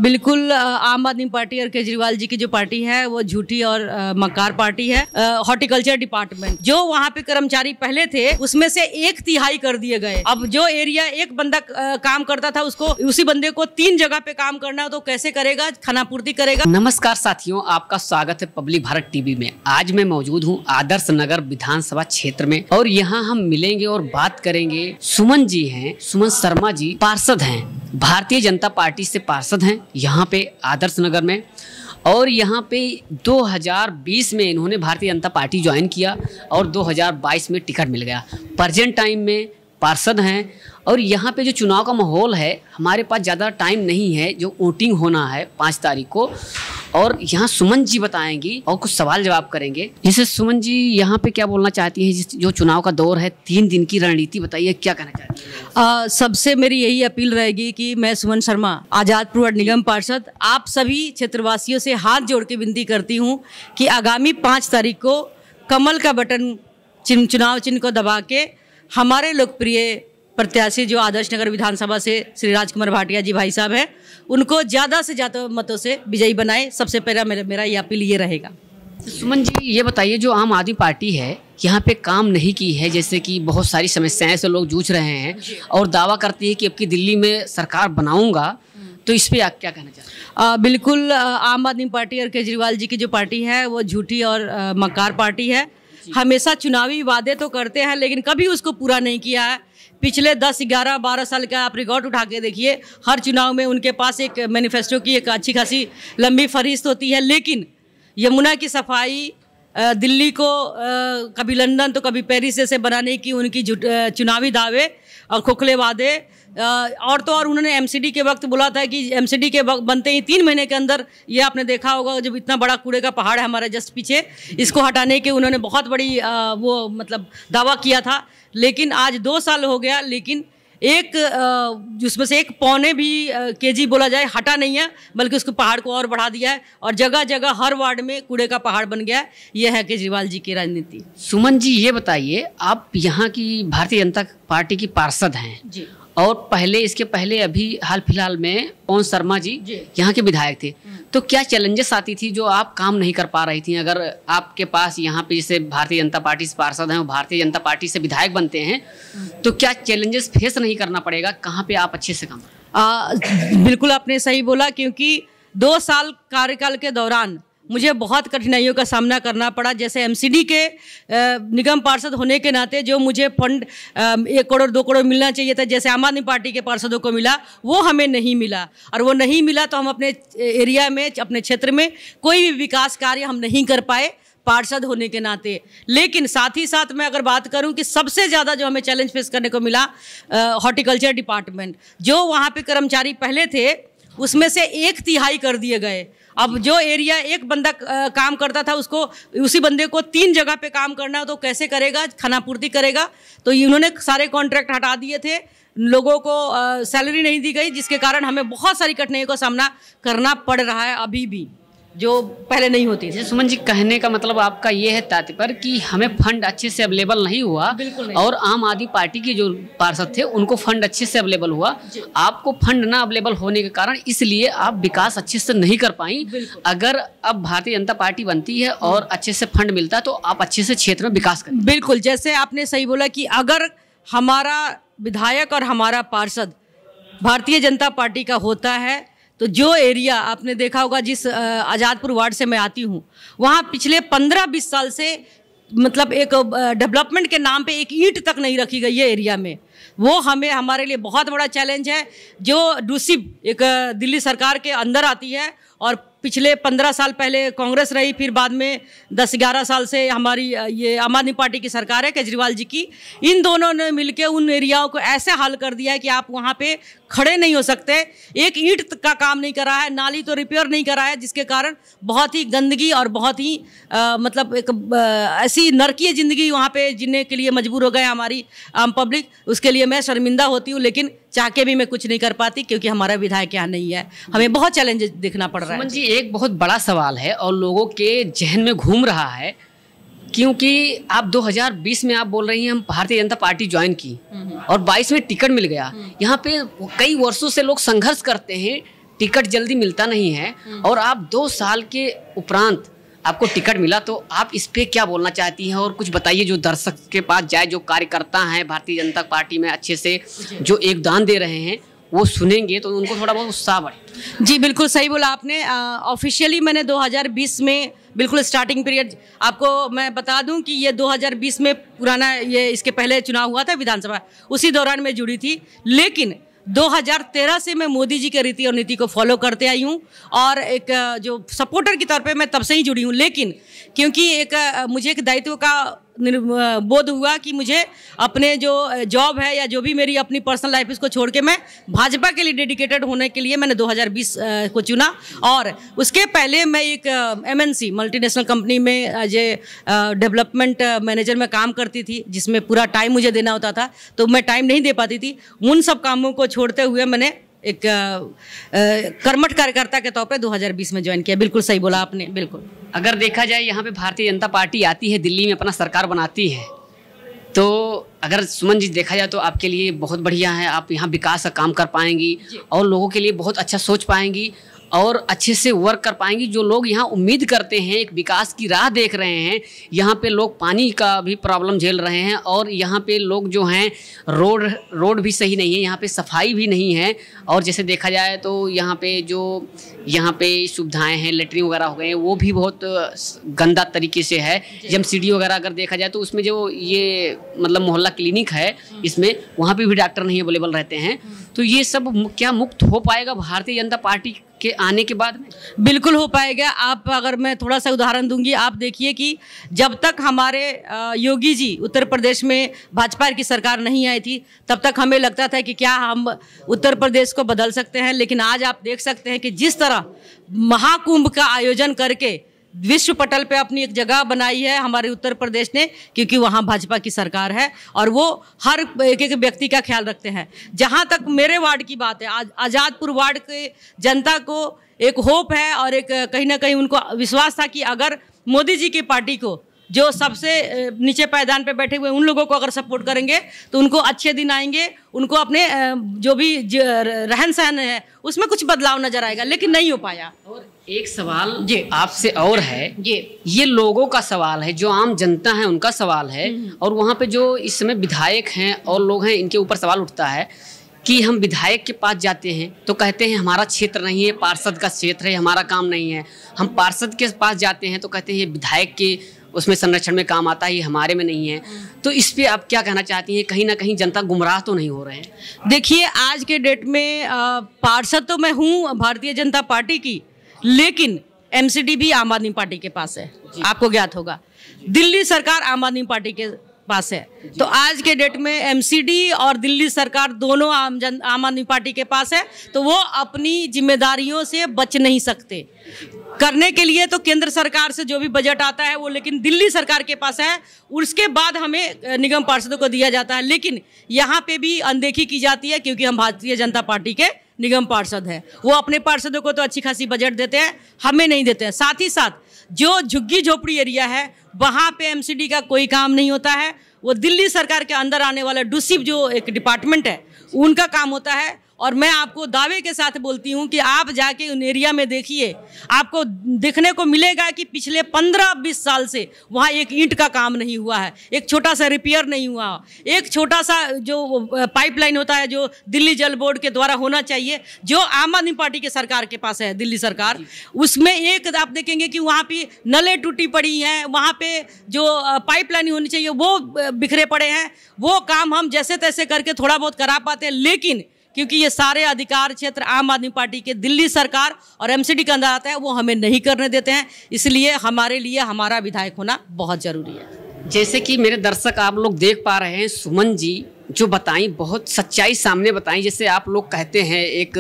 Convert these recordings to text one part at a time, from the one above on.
बिल्कुल आम आदमी पार्टी और केजरीवाल जी की जो पार्टी है वो झूठी और मक्कार पार्टी है। हॉर्टिकल्चर डिपार्टमेंट जो वहाँ पे कर्मचारी पहले थे उसमें से 1/3 कर दिए गए। अब जो एरिया एक बंदा काम करता था उसको उसी बंदे को 3 जगह पे काम करना हो तो कैसे करेगा, खानापूर्ति करेगा। नमस्कार साथियों, आपका स्वागत है पब्लिक भारत टीवी में। आज मैं मौजूद हूँ आदर्श नगर विधानसभा क्षेत्र में और यहाँ हम मिलेंगे और बात करेंगे। सुमन जी हैं, सुमन शर्मा जी पार्षद हैं, भारतीय जनता पार्टी से पार्षद हैं यहाँ पे आदर्श नगर में। और यहाँ पे 2020 में इन्होंने भारतीय जनता पार्टी ज्वाइन किया और 2022 में टिकट मिल गया। प्रेजेंट टाइम में पार्षद हैं और यहाँ पे जो चुनाव का माहौल है, हमारे पास ज़्यादा टाइम नहीं है, जो वोटिंग होना है 5 तारीख को। और यहाँ सुमन जी बताएंगी और कुछ सवाल जवाब करेंगे। जैसे सुमन जी यहाँ पे क्या बोलना चाहती हैं, जो चुनाव का दौर है 3 दिन की रणनीति बताइए, क्या कहना चाहती हैं? सबसे मेरी यही अपील रहेगी कि मैं सुमन शर्मा आजादपुर वार्ड निगम पार्षद आप सभी क्षेत्रवासियों से हाथ जोड़ के विनती करती हूँ कि आगामी 5 तारीख को कमल का बटन चुनाव चिन्ह को दबा के हमारे लोकप्रिय प्रत्याशी जो आदर्श नगर विधानसभा से श्री राजकुमार भाटिया जी भाई साहब हैं, उनको ज़्यादा से ज़्यादा मतों से विजयी बनाए। सबसे पहला मेरा ये अपील ये रहेगा। सुमन जी ये बताइए, जो आम आदमी पार्टी है यहाँ पे काम नहीं की है, जैसे कि बहुत सारी समस्याएं से लोग जूझ रहे हैं और दावा करती है कि अब की दिल्ली में सरकार बनाऊंगा, तो इस पे आप क्या कहना चाहते हैं? बिल्कुल आम आदमी पार्टी और केजरीवाल जी की जो पार्टी है वो झूठी और मक्कार पार्टी है। हमेशा चुनावी वादे तो करते हैं लेकिन कभी उसको पूरा नहीं किया है। पिछले 10, 11, 12 साल का आप रिकॉर्ड उठा के देखिए, हर चुनाव में उनके पास एक मैनिफेस्टो की एक अच्छी खासी लंबी फहरिस्त होती है, लेकिन यमुना की सफाई, दिल्ली को कभी लंदन तो कभी पेरिस जैसे बनाने की उनकी चुनावी दावे और खोखले वादे। और तो और उन्होंने एमसीडी के वक्त बोला था कि एमसीडी के वक्त बनते ही 3 महीने के अंदर, ये आपने देखा होगा जब इतना बड़ा कूड़े का पहाड़ है हमारे जस्ट पीछे, इसको हटाने के उन्होंने बहुत बड़ी वो मतलब दावा किया था। लेकिन आज 2 साल हो गया, लेकिन एक जिसमें से 1 पौने भी केजी बोला जाए हटा नहीं है, बल्कि उसको पहाड़ को और बढ़ा दिया है और जगह जगह हर वार्ड में कूड़े का पहाड़ बन गया है। यह है केजरीवाल जी की राजनीति। सुमन जी ये बताइए, आप यहाँ की भारतीय जनता पार्टी की पार्षद हैं जी, और पहले इसके पहले अभी हाल फिलहाल में पवन शर्मा जी यहाँ के विधायक थे, तो क्या चैलेंजेस आती थी जो आप काम नहीं कर पा रही थी? अगर आपके पास यहाँ पे जैसे भारतीय जनता पार्टी से पार्षद हैं और भारतीय जनता पार्टी से विधायक बनते हैं, तो क्या चैलेंजेस फेस नहीं करना पड़ेगा? कहाँ पे आप अच्छे से काम? बिल्कुल आपने सही बोला, क्योंकि 2 साल कार्यकाल के दौरान मुझे बहुत कठिनाइयों का सामना करना पड़ा। जैसे एमसीडी के निगम पार्षद होने के नाते जो मुझे फंड 1 करोड़ 2 करोड़ मिलना चाहिए था, जैसे आम आदमी पार्टी के पार्षदों को मिला, वो हमें नहीं मिला। और वो नहीं मिला तो हम अपने एरिया में, अपने क्षेत्र में कोई भी विकास कार्य हम नहीं कर पाए पार्षद होने के नाते। लेकिन साथ ही साथ मैं अगर बात करूं कि सबसे ज़्यादा जो हमें चैलेंज फेस करने को मिला, हॉर्टिकल्चर डिपार्टमेंट जो वहाँ पे कर्मचारी पहले थे उसमें से 1/3 कर दिए गए। अब जो एरिया एक बंदा काम करता था उसको उसी बंदे को 3 जगह पे काम करना हो तो कैसे करेगा, खानापूर्ति करेगा। तो इन्होंने सारे कॉन्ट्रैक्ट हटा दिए थे, लोगों को सैलरी नहीं दी गई, जिसके कारण हमें बहुत सारी कठिनाइयों का सामना करना पड़ रहा है अभी भी, जो पहले नहीं होती थी। सुमन जी कहने का मतलब आपका ये है तात्पर्य कि हमें फंड अच्छे से अवेलेबल नहीं हुआ। बिल्कुल नहीं। और आम आदमी पार्टी के जो पार्षद थे उनको फंड अच्छे से अवेलेबल हुआ, आपको फंड ना अवेलेबल होने के कारण इसलिए आप विकास अच्छे से नहीं कर पाई। अगर अब भारतीय जनता पार्टी बनती है और अच्छे से फंड मिलता है तो आप अच्छे से क्षेत्र में विकास करें। बिल्कुल, जैसे आपने सही बोला कि अगर हमारा विधायक और हमारा पार्षद भारतीय जनता पार्टी का होता है तो जो एरिया आपने देखा होगा, जिस आज़ादपुर वार्ड से मैं आती हूँ, वहाँ पिछले 15-20 साल से मतलब एक डेवलपमेंट के नाम पे एक ईंट तक नहीं रखी गई है एरिया में। वो हमारे लिए बहुत बड़ा चैलेंज है। जो डूसिब एक दिल्ली सरकार के अंदर आती है और पिछले 15 साल पहले कांग्रेस रही, फिर बाद में 10-11 साल से हमारी ये आम आदमी पार्टी की सरकार है केजरीवाल जी की। इन दोनों ने मिलकर उन एरियाओं को ऐसे हाल कर दिया है कि आप वहाँ पे खड़े नहीं हो सकते। एक ईंट का काम नहीं करा है, नाली तो रिपेयर नहीं करा है, जिसके कारण बहुत ही गंदगी और बहुत ही मतलब एक ऐसी नरकीय ज़िंदगी वहाँ पे जीने के लिए मजबूर हो गए हमारी आम पब्लिक। उसके लिए मैं शर्मिंदा होती हूँ, लेकिन चाह के भी मैं कुछ नहीं कर पाती क्योंकि हमारा विधायक यहाँ नहीं है। हमें बहुत चैलेंजेस देखना पड़ रहा है। सुमन जी एक बहुत बड़ा सवाल है और लोगों के जहन में घूम रहा है, क्योंकि आप 2020 में आप बोल रही हैं हम भारतीय जनता पार्टी ज्वाइन की और 22 में टिकट मिल गया। यहाँ पे कई वर्षों से लोग संघर्ष करते हैं टिकट जल्दी मिलता नहीं है और आप 2 साल के उपरांत आपको टिकट मिला, तो आप इस पे क्या बोलना चाहती हैं? और कुछ बताइए जो दर्शक के पास जाए, जो कार्यकर्ता हैं भारतीय जनता पार्टी में अच्छे से जो योगदान दे रहे हैं वो सुनेंगे तो उनको थोड़ा बहुत उत्साह बढ़े। जी बिल्कुल सही बोला आपने। ऑफिशियली मैंने 2020 में बिल्कुल स्टार्टिंग पीरियड आपको मैं बता दूं कि ये 2020 में पुराना ये इसके पहले चुनाव हुआ था विधानसभा, उसी दौरान मैं जुड़ी थी। लेकिन 2013 से मैं मोदी जी के रीति और नीति को फॉलो करते आई हूँ और एक जो सपोर्टर के तौर पे मैं तब से ही जुड़ी हूँ। लेकिन क्योंकि मुझे एक दायित्व का बोध हुआ कि मुझे अपने जो जॉब है या जो भी मेरी अपनी पर्सनल लाइफ इसको छोड़ के मैं भाजपा के लिए डेडिकेटेड होने के लिए मैंने 2020 को चुना। और उसके पहले मैं एक MNC मल्टीनेशनल कंपनी में एज ए डेवलपमेंट मैनेजर में काम करती थी, जिसमें पूरा टाइम मुझे देना होता था, तो मैं टाइम नहीं दे पाती थी। उन सब कामों को छोड़ते हुए मैंने एक कर्मठ कार्यकर्ता के तौर पे 2020 में ज्वाइन किया। बिल्कुल सही बोला आपने। बिल्कुल अगर देखा जाए यहाँ पे भारतीय जनता पार्टी आती है, दिल्ली में अपना सरकार बनाती है, तो अगर सुमन जी देखा जाए तो आपके लिए बहुत बढ़िया है। आप यहाँ विकास का काम कर पाएंगी और लोगों के लिए बहुत अच्छा सोच पाएंगी और अच्छे से वर्क कर पाएंगी। जो लोग यहाँ उम्मीद करते हैं, एक विकास की राह देख रहे हैं, यहाँ पे लोग पानी का भी प्रॉब्लम झेल रहे हैं और यहाँ पे लोग जो हैं रोड भी सही नहीं है, यहाँ पे सफाई भी नहीं है। और जैसे देखा जाए तो यहाँ पे सुविधाएं हैं, लेटरिन वगैरह हो गए हैं, वो भी बहुत गंदा तरीके से है। MCD वगैरह अगर देखा जाए तो उसमें जो ये मतलब मोहल्ला क्लिनिक है, इसमें वहाँ पे भी डॉक्टर नहीं अवेलेबल रहते हैं। तो ये सब क्या मुक्त हो पाएगा भारतीय जनता पार्टी के आने के बाद में? बिल्कुल हो पाएगा। आप अगर मैं थोड़ा सा उदाहरण दूंगी, आप देखिए कि जब तक हमारे योगी जी उत्तर प्रदेश में भाजपा की सरकार नहीं आई थी, तब तक हमें लगता था कि क्या हम उत्तर प्रदेश को बदल सकते हैं। लेकिन आज आप देख सकते हैं कि जिस तरह महाकुंभ का आयोजन करके विश्व पटल पे अपनी एक जगह बनाई है हमारे उत्तर प्रदेश ने, क्योंकि वहाँ भाजपा की सरकार है और वो हर एक व्यक्ति का ख्याल रखते हैं। जहाँ तक मेरे वार्ड की बात है, आज़ादपुर वार्ड के जनता को एक होप है और एक कहीं ना कहीं उनको विश्वास था कि अगर मोदी जी की पार्टी को, जो सबसे नीचे पायदान पे बैठे हुए उन लोगों को अगर सपोर्ट करेंगे तो उनको अच्छे दिन आएंगे, उनको अपने जो भी रहन सहन है उसमें कुछ बदलाव नजर आएगा। लेकिन नहीं हो पाया। और एक सवाल जी आपसे और है, ये लोगों का सवाल है, जो आम जनता है उनका सवाल है। और वहाँ पे जो इस समय विधायक हैं और लोग हैं, इनके ऊपर सवाल उठता है कि हम विधायक के पास जाते हैं तो कहते हैं हमारा क्षेत्र नहीं है, पार्षद का क्षेत्र है, हमारा काम नहीं है। हम पार्षद के पास जाते हैं तो कहते हैं विधायक के उसमें संरक्षण में काम आता है, ये हमारे में नहीं है। तो इस पे आप क्या कहना चाहती हैं? कहीं ना कहीं जनता गुमराह तो नहीं हो रहे हैं? देखिए, आज के डेट में पार्षद तो मैं हूँ भारतीय जनता पार्टी की, लेकिन MCD भी आम आदमी पार्टी के पास है, आपको ज्ञात होगा। दिल्ली सरकार आम आदमी पार्टी के पास है। तो आज के डेट में MCD और दिल्ली सरकार दोनों आम आदमी पार्टी के पास है, तो वो अपनी जिम्मेदारियों से बच नहीं सकते। करने के लिए तो केंद्र सरकार से जो भी बजट आता है वो लेकिन दिल्ली सरकार के पास है, उसके बाद हमें निगम पार्षदों को दिया जाता है। लेकिन यहाँ पे भी अनदेखी की जाती है, क्योंकि हम भारतीय जनता पार्टी के निगम पार्षद हैं। वो अपने पार्षदों को तो अच्छी खासी बजट देते हैं, हमें नहीं देते हैं। साथ ही साथ जो झुग्गी झोपड़ी एरिया है वहाँ पे MCD का कोई काम नहीं होता है। वो दिल्ली सरकार के अंदर आने वाला डूसिप जो एक डिपार्टमेंट है उनका काम होता है। और मैं आपको दावे के साथ बोलती हूं कि आप जाके उन एरिया में देखिए, आपको देखने को मिलेगा कि पिछले 15-20 साल से वहाँ एक ईंट का काम नहीं हुआ है, एक छोटा सा रिपेयर नहीं हुआ, एक छोटा सा जो पाइपलाइन होता है जो दिल्ली जल बोर्ड के द्वारा होना चाहिए, जो आम आदमी पार्टी के सरकार के पास है दिल्ली सरकार, उसमें एक आप देखेंगे कि वहाँ पे नलें टूटी पड़ी हैं, वहाँ पे जो पाइपलाइन होनी चाहिए वो बिखरे पड़े हैं। वो काम हम जैसे तैसे करके थोड़ा बहुत करा पाते हैं, लेकिन क्योंकि ये सारे अधिकार क्षेत्र आम आदमी पार्टी के दिल्ली सरकार और MCD के अंदर आता है, वो हमें नहीं करने देते हैं। इसलिए हमारे लिए हमारा विधायक होना बहुत ज़रूरी है। जैसे कि मेरे दर्शक आप लोग देख पा रहे हैं, सुमन जी जो बताई बहुत सच्चाई सामने बताई। जैसे आप लोग कहते हैं एक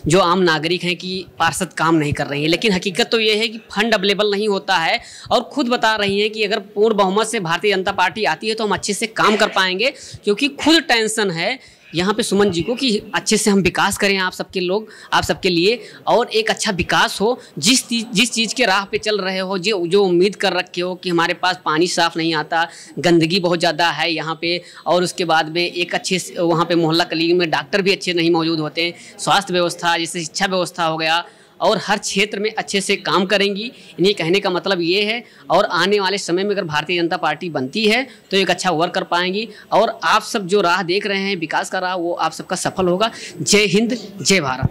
जो आम नागरिक हैं कि पार्षद काम नहीं कर रही है, लेकिन हकीकत तो ये है कि फंड अवेलेबल नहीं होता है। और खुद बता रही हैं कि अगर पूर्ण बहुमत से भारतीय जनता पार्टी आती है तो हम अच्छे से काम कर पाएंगे, क्योंकि खुद टेंशन है यहाँ पे सुमन जी को कि अच्छे से हम विकास करें आप सबके लोग, आप सबके लिए, और एक अच्छा विकास हो। जिस चीज़ के राह पे चल रहे हो, जो उम्मीद कर रखे हो कि हमारे पास पानी साफ नहीं आता, गंदगी बहुत ज़्यादा है यहाँ पे, और उसके बाद में एक अच्छे वहाँ पे मोहल्ला क्लिनिक में डॉक्टर भी अच्छे नहीं मौजूद होते हैं, स्वास्थ्य व्यवस्था जैसे शिक्षा व्यवस्था हो गया, और हर क्षेत्र में अच्छे से काम करेंगी। इन्हें कहने का मतलब ये है, और आने वाले समय में अगर भारतीय जनता पार्टी बनती है तो एक अच्छा वर्क कर पाएंगी, और आप सब जो राह देख रहे हैं विकास का राह, वो आप सबका सफल होगा। जय हिंद, जय भारत।